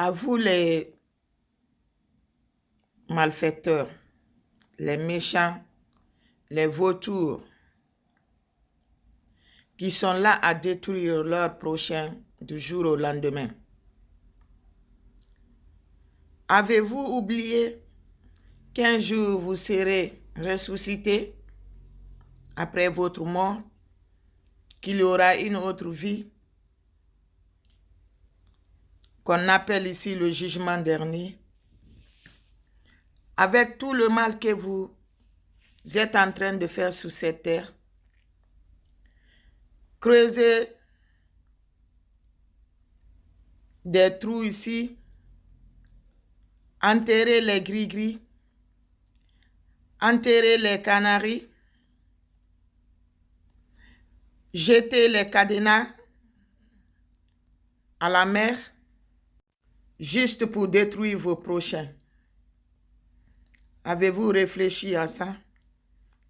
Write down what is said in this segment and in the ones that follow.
À vous les malfaiteurs, les méchants, les vautours, qui sont là à détruire leur prochain du jour au lendemain. Avez-vous oublié qu'un jour vous serez ressuscité après votre mort, qu'il y aura une autre vie qu'on appelle ici le jugement dernier? Avec tout le mal que vous êtes en train de faire sur cette terre, creusez des trous ici, enterrez les gris-gris, enterrez les canaris, jetez les cadenas à la mer, juste pour détruire vos prochains. Avez-vous réfléchi à ça?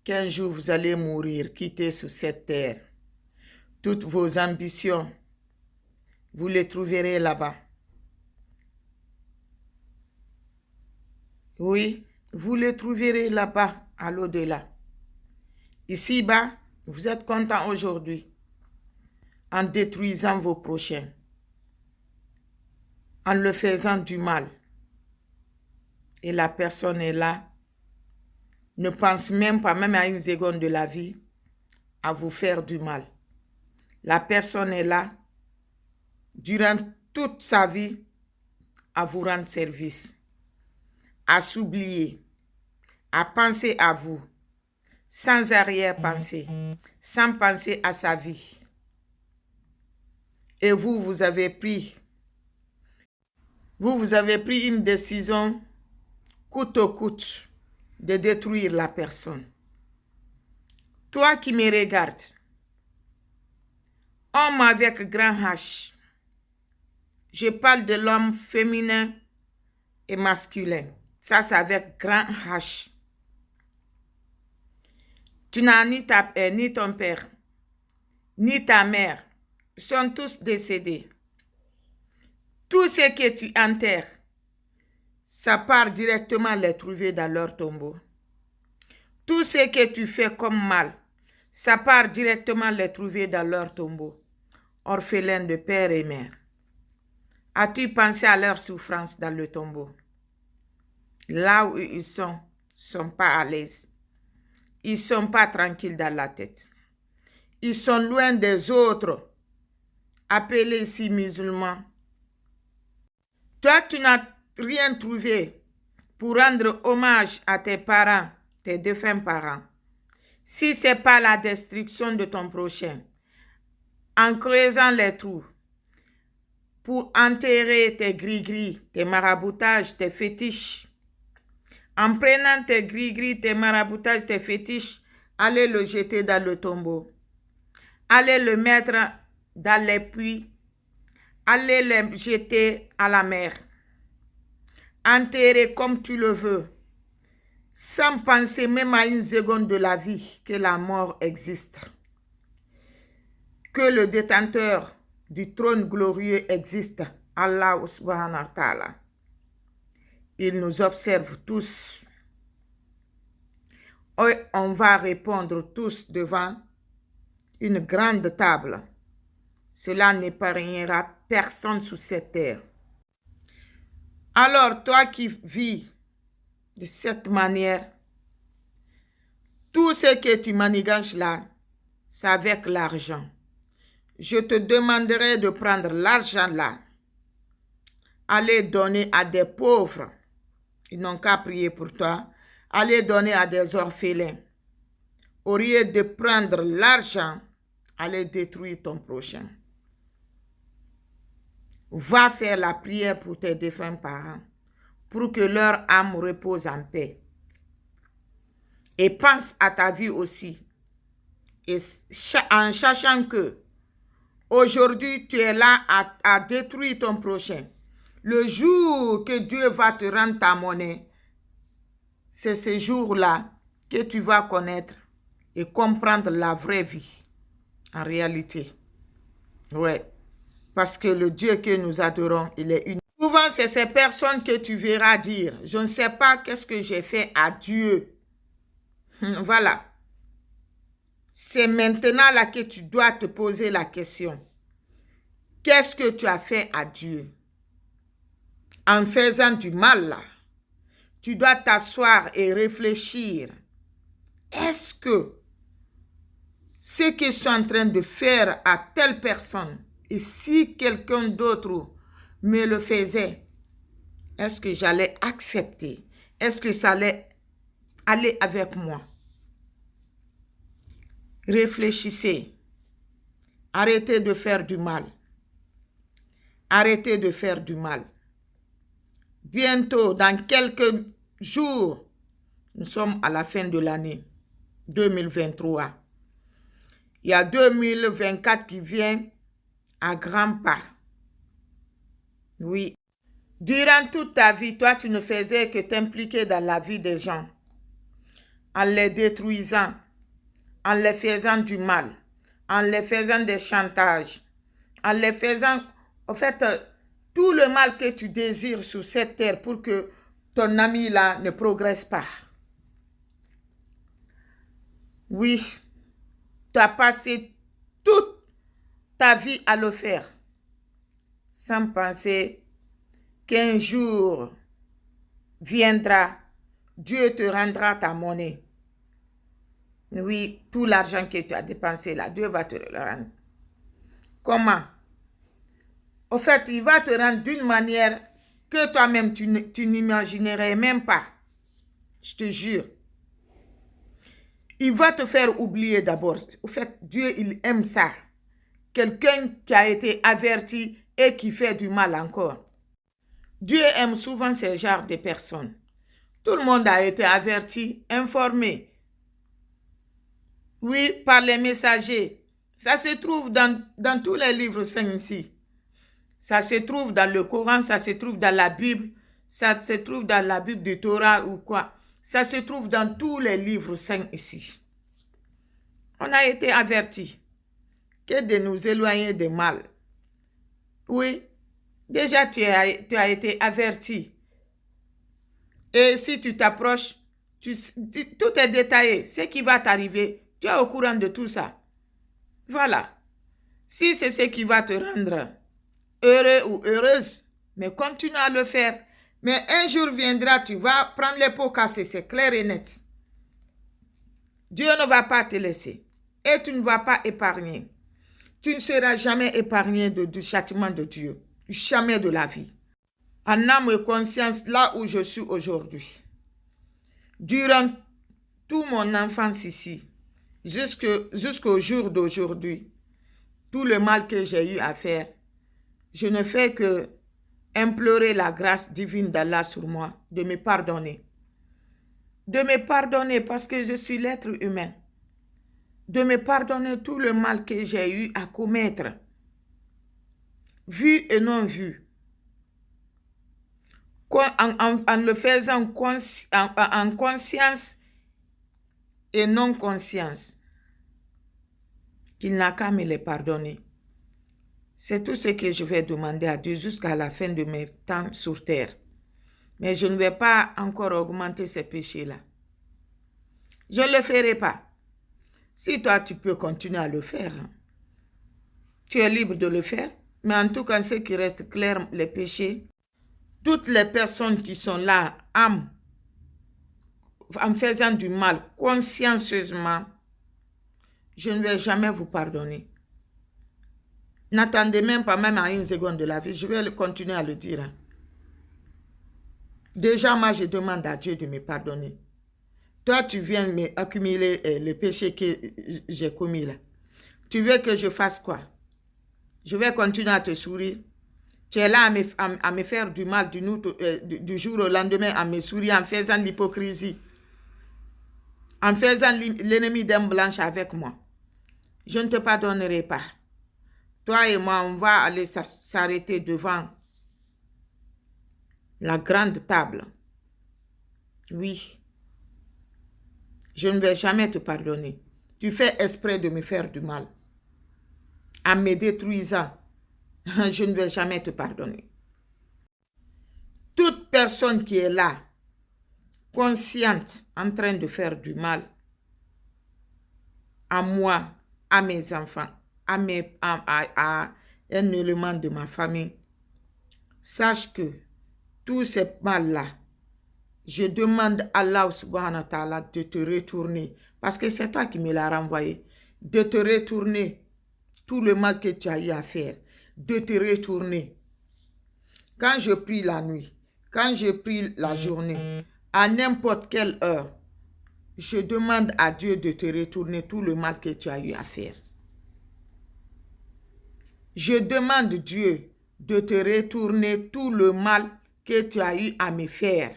Qu'un jour vous allez mourir, quitter sur cette terre. Toutes vos ambitions, vous les trouverez là-bas. Oui, vous les trouverez là-bas, à l'au-delà. Ici-bas, vous êtes content aujourd'hui en détruisant vos prochains, en le faisant du mal. Et la personne est là, ne pense même pas, même à une seconde de la vie, à vous faire du mal. La personne est là, durant toute sa vie, à vous rendre service, à s'oublier, à penser à vous, sans arrière-pensée, sans penser à sa vie. Et vous avez pris une décision coûte que coûte de détruire la personne. Toi qui me regardes, homme avec grand H, je parle de l'homme féminin et masculin. Ça, c'est avec grand H. Tu n'as ni ton père, ni ta mère. Ils sont tous décédés. Tout ce que tu enterres, ça part directement les trouver dans leur tombeau. Tout ce que tu fais comme mal, ça part directement les trouver dans leur tombeau. Orphelins de père et mère. As-tu pensé à leur souffrance dans le tombeau? Là où ils sont pas à l'aise. Ils sont pas tranquilles dans la tête. Ils sont loin des autres, appelés ici musulmans. Toi, tu n'as rien trouvé pour rendre hommage à tes parents, tes défunts parents. Si ce n'est pas la destruction de ton prochain, en creusant les trous, pour enterrer tes gris-gris, tes maraboutages, tes fétiches. En prenant tes gris-gris, tes maraboutages, tes fétiches, allez le jeter dans le tombeau. Allez le mettre dans les puits. Allez le jeter à la mer. Enterrer comme tu le veux, sans penser même à une seconde de la vie que la mort existe. Que le détenteur du trône glorieux existe, Allah subhanahu wa ta'ala. Il nous observe tous. On va répondre tous devant une grande table. Cela n'épargnera personne sur cette terre. Alors, toi qui vis de cette manière, tout ce que tu manigances là, c'est avec l'argent. Je te demanderai de prendre l'argent là, aller donner à des pauvres. Ils n'ont qu'à prier pour toi. Aller donner à des orphelins. Au lieu de prendre l'argent, aller détruire ton prochain. Va faire la prière pour tes défunts parents, pour que leur âme repose en paix. Et pense à ta vie aussi. Et en sachant que aujourd'hui, tu es là à détruire ton prochain. Le jour que Dieu va te rendre ta monnaie, c'est ce jour-là que tu vas connaître et comprendre la vraie vie, en réalité. Ouais, parce que le Dieu que nous adorons, il est unique. Souvent, c'est ces personnes que tu verras dire, je ne sais pas qu'est-ce que j'ai fait à Dieu. Voilà. C'est maintenant là que tu dois te poser la question. Qu'est-ce que tu as fait à Dieu? En faisant du mal là, tu dois t'asseoir et réfléchir. Est-ce que ce que je suis en train de faire à telle personne, et si quelqu'un d'autre me le faisait, est-ce que j'allais accepter? Est-ce que ça allait aller avec moi? Réfléchissez. Arrêtez de faire du mal. Arrêtez de faire du mal. Bientôt, dans quelques jours, nous sommes à la fin de l'année 2023. Il y a 2024 qui vient à grands pas. Oui. Durant toute ta vie, toi, tu ne faisais que t'impliquer dans la vie des gens, en les détruisant, en les faisant du mal, en les faisant des chantages, en les faisant, en fait, tout le mal que tu désires sur cette terre pour que ton ami là ne progresse pas. Oui, tu as passé toute ta vie à le faire, sans penser qu'un jour viendra, Dieu te rendra ta monnaie. Oui, tout l'argent que tu as dépensé là, Dieu va te le rendre. Comment? Au fait, il va te rendre d'une manière que toi-même, tu n'imaginerais même pas. Je te jure. Il va te faire oublier d'abord. Au fait, Dieu, il aime ça. Quelqu'un qui a été averti et qui fait du mal encore. Dieu aime souvent ce genre de personnes. Tout le monde a été averti, informé. Oui, par les messagers. Ça se trouve dans tous les livres saints ici. Ça se trouve dans le Coran, ça se trouve dans la Bible, ça se trouve dans la Bible du Torah ou quoi. Ça se trouve dans tous les livres saints ici. On a été averti que de nous éloigner du mal. Oui, déjà tu as été averti. Et si tu t'approches, tout est détaillé. Ce qui va t'arriver, tu es au courant de tout ça. Voilà. Si c'est ce qui va te rendre heureux ou heureuse, mais continue à le faire. Mais un jour viendra, tu vas prendre les pots cassés, c'est clair et net. Dieu ne va pas te laisser. Et tu ne vas pas épargner. Tu ne seras jamais épargné du châtiment de Dieu. Jamais de la vie. En âme et conscience, là où je suis aujourd'hui. Durant toute mon enfance ici, jusqu'au jour d'aujourd'hui, tout le mal que j'ai eu à faire, je ne fais que implorer la grâce divine d'Allah sur moi, de me pardonner. De me pardonner parce que je suis l'être humain. De me pardonner tout le mal que j'ai eu à commettre. Vu et non vu. En le faisant en conscience et non conscience. Qu'il n'a qu'à me les pardonner. C'est tout ce que je vais demander à Dieu jusqu'à la fin de mes temps sur terre. Mais je ne vais pas encore augmenter ces péchés-là. Je ne le ferai pas. Si toi, tu peux continuer à le faire, tu es libre de le faire. Mais en tout cas, ce qui reste clair, les péchés, toutes les personnes qui sont là, en faisant du mal consciencieusement, je ne vais jamais vous pardonner. N'attendez même pas, même à une seconde de la vie, je vais continuer à le dire. Déjà, moi, je demande à Dieu de me pardonner. Toi, tu viens m'accumuler les péchés que j'ai commis là. Tu veux que je fasse quoi? Je vais continuer à te sourire. Tu es là à me faire du mal du jour au lendemain, à me sourire en faisant l'hypocrisie. En faisant l'ennemi d'âme blanche avec moi. Je ne te pardonnerai pas. Toi et moi, on va aller s'arrêter devant la grande table. Oui. Je ne vais jamais te pardonner. Tu fais exprès de me faire du mal. En me détruisant, je ne vais jamais te pardonner. personne qui est là, consciente, en train de faire du mal à moi, à mes enfants, à un élément de ma famille, sache que tout ce mal-là, je demande à Allah subhanahu wa ta'ala de te retourner, parce que c'est toi qui me l'as renvoyé, de te retourner tout le mal que tu as eu à faire, de te retourner. Quand je prie la nuit, quand je prie la journée, à n'importe quelle heure, je demande à Dieu de te retourner tout le mal que tu as eu à faire. Je demande Dieu de te retourner tout le mal que tu as eu à me faire.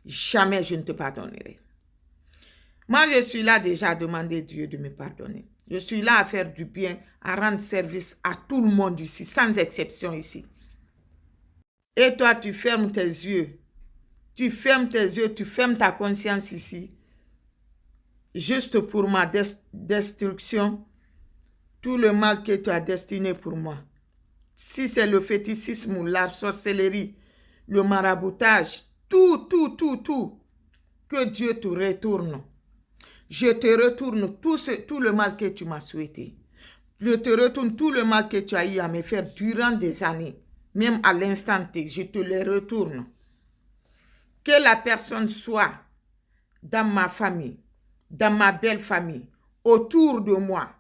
Jamais je ne te pardonnerai. Moi, je suis là déjà à demander Dieu de me pardonner. Je suis là à faire du bien, à rendre service à tout le monde ici, sans exception ici. Et toi, tu fermes tes yeux. Tu fermes tes yeux, tu fermes ta conscience ici. Juste pour ma destruction, tout le mal que tu as destiné pour moi. Si c'est le fétichisme ou la sorcellerie, le maraboutage, tout, que Dieu te retourne. Je te retourne tout le mal que tu m'as souhaité. Je te retourne tout le mal que tu as eu à me faire durant des années. Même à l'instant T, je te le retourne. Que la personne soit dans ma famille, dans ma belle famille, autour de moi,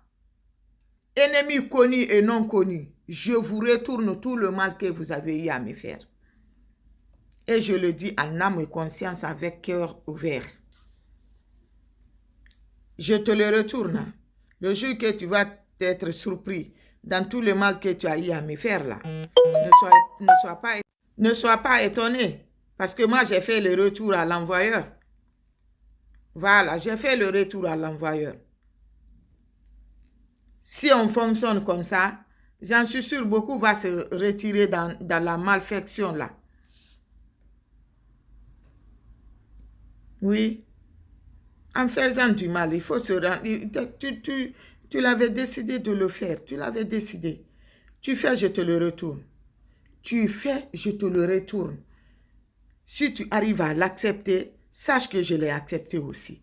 ennemis connus et non connus, je vous retourne tout le mal que vous avez eu à me faire. Et je le dis en âme et conscience avec cœur ouvert. Je te le retourne. Le jour que tu vas être surpris dans tout le mal que tu as eu à me faire là, ne sois pas étonné. Parce que moi, j'ai fait le retour à l'envoyeur. Voilà, j'ai fait le retour à l'envoyeur. Si on fonctionne comme ça, j'en suis sûr, beaucoup vont se retirer dans la malfaction là. Oui. En faisant du mal, il faut se rendre. Tu l'avais décidé de le faire. Tu l'avais décidé. Tu fais, je te le retourne. Tu fais, je te le retourne. Si tu arrives à l'accepter, sache que je l'ai accepté aussi.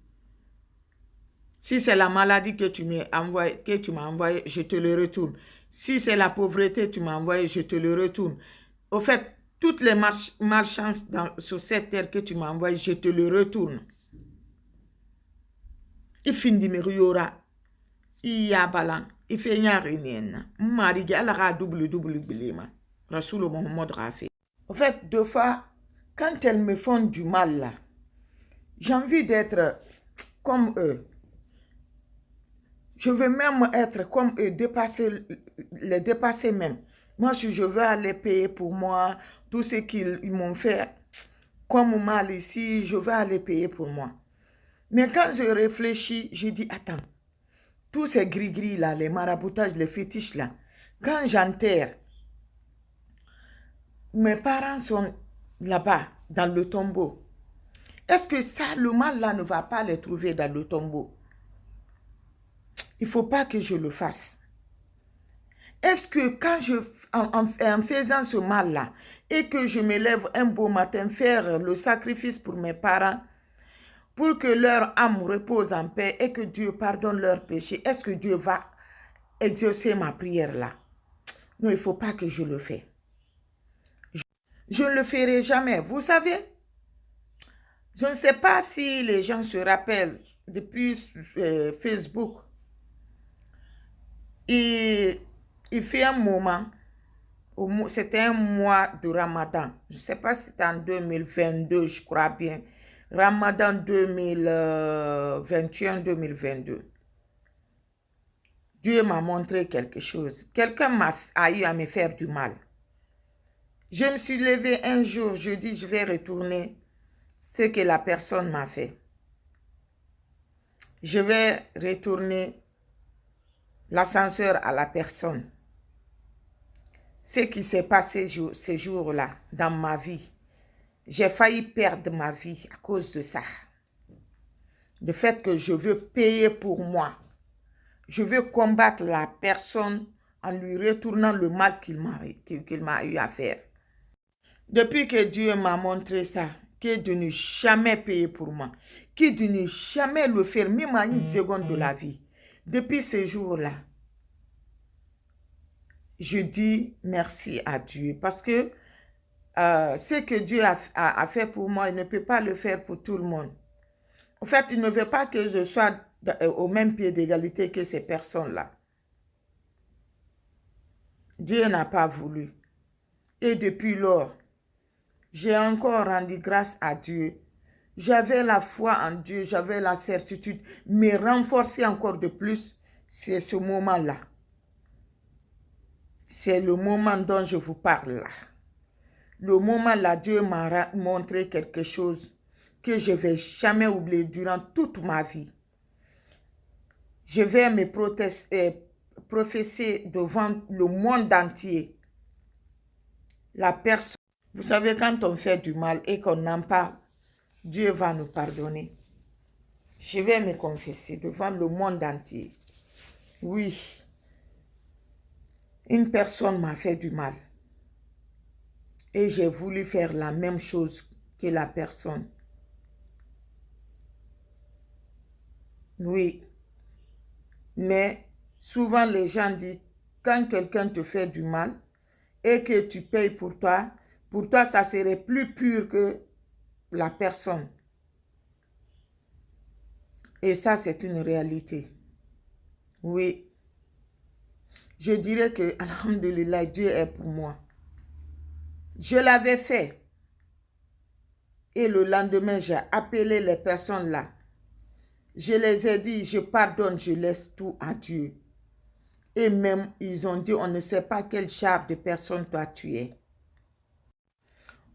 Si c'est la maladie que tu m'as envoyé, je te le retourne. Si c'est la pauvreté que tu m'as envoyé, je te le retourne. Au fait, toutes les malchances sur cette terre que tu m'as envoyé, je te le retourne. Il finit de riora. Il y a balan. Il fait rien rien. Mariga ala double bilema. Rasoul Mohammed Rafi. Au fait, deux fois, quand elles me font du mal là, j'ai envie d'être comme eux. Je veux même être comme eux, les dépasser même. Moi, si je veux aller payer pour moi, tout ce qu'ils m'ont fait, comme mal ici, je veux aller payer pour moi. Mais quand je réfléchis, je dis, attends, tous ces gris-gris là, les maraboutages, les fétiches là, quand j'enterre, mes parents sont là-bas, dans le tombeau. Est-ce que ça, le mal là, ne va pas les trouver dans le tombeau? Il ne faut pas que je le fasse. Est-ce que quand en faisant ce mal-là, et que je me lève un beau matin faire le sacrifice pour mes parents, pour que leur âme repose en paix et que Dieu pardonne leurs péchés, est-ce que Dieu va exaucer ma prière là? Non, il ne faut pas que je le fasse. Je ne le ferai jamais. Vous savez, je ne sais pas si les gens se rappellent depuis Facebook. Et il fait un moment, c'était un mois de Ramadan. Je ne sais pas si c'était en 2022, je crois bien. Ramadan 2021-2022. Dieu m'a montré quelque chose. Quelqu'un a eu à me faire du mal. Je me suis levée un jour, je dis, je vais retourner ce que la personne m'a fait. Je vais retourner l'ascenseur à la personne. Ce qui s'est passé ces jours-là dans ma vie, j'ai failli perdre ma vie à cause de ça. Le fait que je veux payer pour moi. Je veux combattre la personne en lui retournant le mal qu'il m'a eu à faire. Depuis que Dieu m'a montré ça, que de ne jamais payer pour moi, que de ne jamais le faire, même à une seconde de la vie. Depuis ce jour-là, je dis merci à Dieu parce que ce que Dieu a fait pour moi, il ne peut pas le faire pour tout le monde. En fait, il ne veut pas que je sois au même pied d'égalité que ces personnes-là. Dieu n'a pas voulu. Et depuis lors, j'ai encore rendu grâce à Dieu. J'avais la foi en Dieu, j'avais la certitude, mais renforcer encore de plus, c'est ce moment-là. C'est le moment dont je vous parle là. Le moment là, Dieu m'a montré quelque chose que je ne vais jamais oublier durant toute ma vie. Je vais me professer devant le monde entier. La personne, vous savez, quand on fait du mal et qu'on en parle, Dieu va nous pardonner. Je vais me confesser devant le monde entier. Oui, une personne m'a fait du mal. Et j'ai voulu faire la même chose que la personne. Oui. Mais souvent les gens disent, quand quelqu'un te fait du mal et que tu payes pour toi, ça serait plus pur que la personne. Et ça, c'est une réalité. Oui. Je dirais que, alhamdulillah, Dieu est pour moi. Je l'avais fait. Et le lendemain, j'ai appelé les personnes là. Je les ai dit, je pardonne, je laisse tout à Dieu. Et même, ils ont dit, on ne sait pas quel genre de personne toi tu es.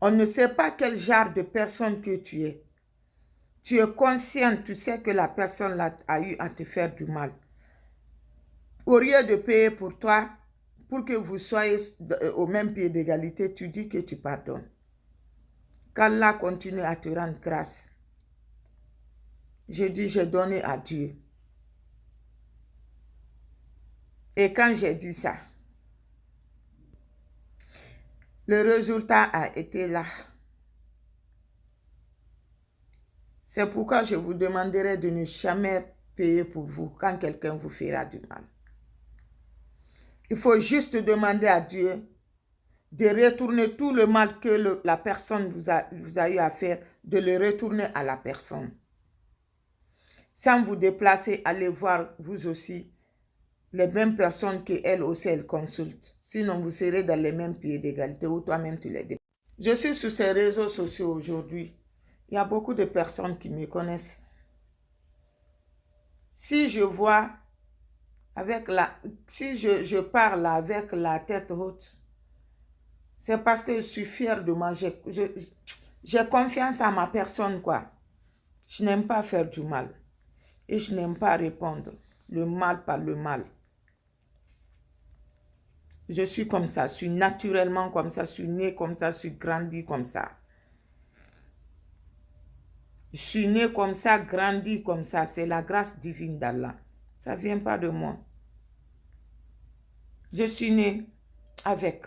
On ne sait pas quel genre de personne que tu es. Tu es conscient, tu sais que la personne là a eu à te faire du mal. Au lieu de payer pour toi, pour que vous soyez au même pied d'égalité, tu dis que tu pardonnes. Qu'Allah continue à te rendre grâce. Je dis, j'ai donné à Dieu. Et quand j'ai dit ça, le résultat a été là. C'est pourquoi je vous demanderai de ne jamais payer pour vous quand quelqu'un vous fera du mal. Il faut juste demander à Dieu de retourner tout le mal que la personne vous a eu à faire, de le retourner à la personne. Sans vous déplacer, allez voir vous aussi les mêmes personnes qu'elle aussi elle consulte. Sinon, vous serez dans les mêmes pieds d'égalité ou toi-même tu les déplaces. Je suis sur ces réseaux sociaux aujourd'hui. Il y a beaucoup de personnes qui me connaissent. Si je vois si je parle avec la tête haute, c'est parce que je suis fière de moi. J'ai confiance en ma personne, quoi. Je n'aime pas faire du mal. Et je n'aime pas répondre le mal par le mal. Je suis comme ça, je suis naturellement comme ça, je suis née comme ça, je suis grandie comme ça. Je suis née comme ça, grandie comme ça. C'est la grâce divine d'Allah. Ça ne vient pas de moi. Je suis née avec.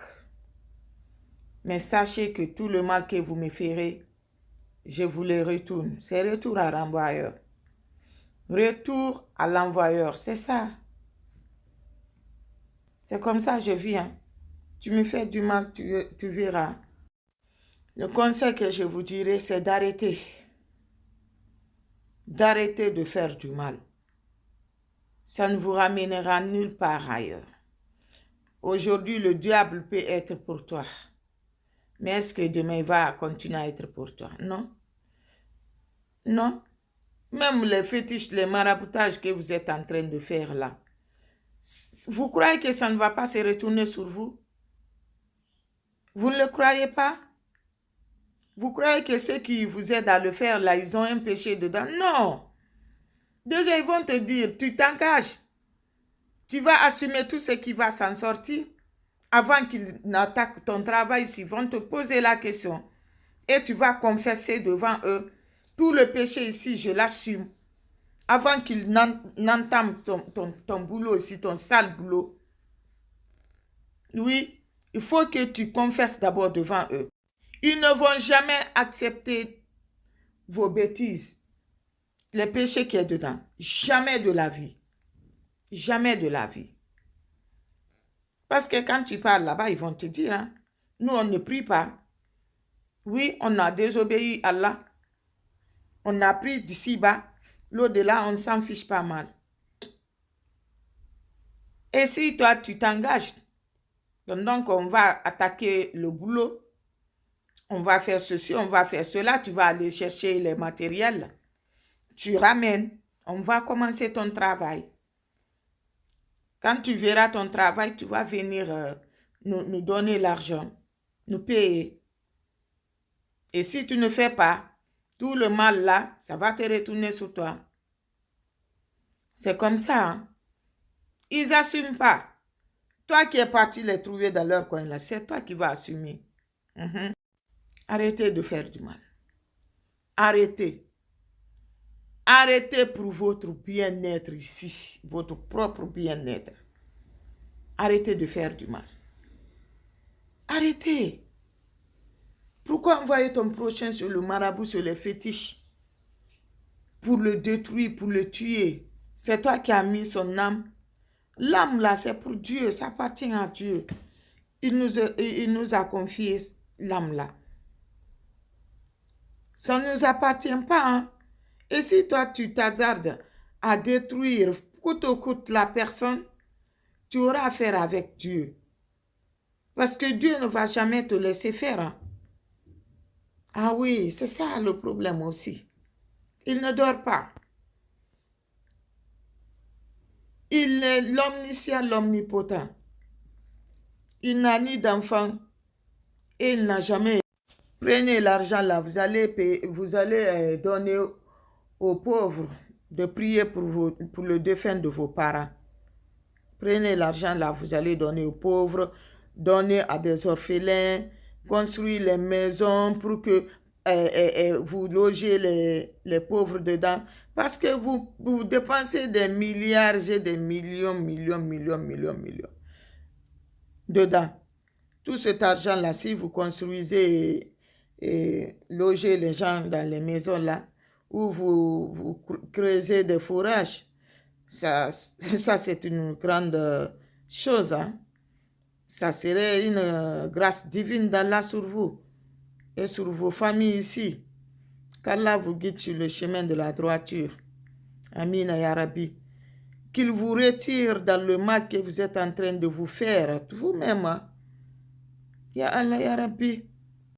Mais sachez que tout le mal que vous me ferez, je vous le retourne. C'est retour à l'envoyeur. Retour à l'envoyeur, c'est ça. C'est comme ça que je vis. Hein. Tu me fais du mal, tu verras. Le conseil que je vous dirai, c'est d'arrêter. D'arrêter de faire du mal. Ça ne vous ramènera nulle part ailleurs. Aujourd'hui, le diable peut être pour toi. Mais est-ce que demain, il va continuer à être pour toi? Non. Non. Même les fétiches, les maraboutages que vous êtes en train de faire là. Vous croyez que ça ne va pas se retourner sur vous? Vous ne le croyez pas? Vous croyez que ceux qui vous aident à le faire là, ils ont un péché dedans? Non. Déjà, ils vont te dire, tu t'engages. Tu vas assumer tout ce qui va s'en sortir. Avant qu'ils n'attaquent ton travail, ils vont te poser la question. Et tu vas confesser devant eux. Tout le péché ici, je l'assume. Avant qu'ils n'entament ton boulot ici, ton sale boulot. Oui, il faut que tu confesses d'abord devant eux. Ils ne vont jamais accepter vos bêtises, les péchés qui est dedans. Jamais de la vie. Jamais de la vie. Parce que quand tu parles là-bas, ils vont te dire, hein, nous, on ne prie pas. Oui, on a désobéi à Allah. On a pris d'ici-bas. L'au-delà, on s'en fiche pas mal. Et si toi, tu t'engages, donc on va attaquer le boulot, on va faire ceci, on va faire cela, tu vas aller chercher les matériels, tu ramènes, on va commencer ton travail. Quand tu verras ton travail, tu vas venir nous donner l'argent, nous payer. Et si tu ne fais pas, tout le mal là, ça va te retourner sur toi. C'est comme ça. Hein? Ils n'assument pas. Toi qui es parti les trouver dans leur coin là, c'est toi qui vas assumer. Arrêtez de faire du mal. Arrêtez. Arrêtez pour votre bien-être ici, votre propre bien-être. Arrêtez de faire du mal. Arrêtez. Pourquoi envoyer ton prochain sur le marabout, sur les fétiches? Pour le détruire, pour le tuer. C'est toi qui as mis son âme. L'âme là, c'est pour Dieu, ça appartient à Dieu. Il nous a confié l'âme là. Ça ne nous appartient pas. Hein? Et si toi, tu t'hazardes à détruire coûte que coûte la personne, tu auras affaire avec Dieu. Parce que Dieu ne va jamais te laisser faire. Hein? Ah oui, c'est ça le problème aussi. Il ne dort pas. Il est l'omniscient, l'omnipotent. Il n'a ni d'enfant et il n'a jamais. Prenez l'argent là, vous allez donner aux pauvres de prier pour le défunt de vos parents. Prenez l'argent là, vous allez donner aux pauvres, donner à des orphelins, construire les maisons pour que vous logez les pauvres dedans. Parce que vous dépensez des milliards, j'ai des millions dedans. Tout cet argent-là, si vous construisez et logez les gens dans les maisons là, ou vous creusez des fourrages, ça c'est une grande chose. Hein? Ça serait une grâce divine d'Allah sur vous et sur vos familles ici. Qu'Allah vous guide sur le chemin de la droiture. Amin ya Rabbi. Qu'il vous retire dans le mal que vous êtes en train de vous faire vous-même. Hein? Ya Allah ya Rabbi.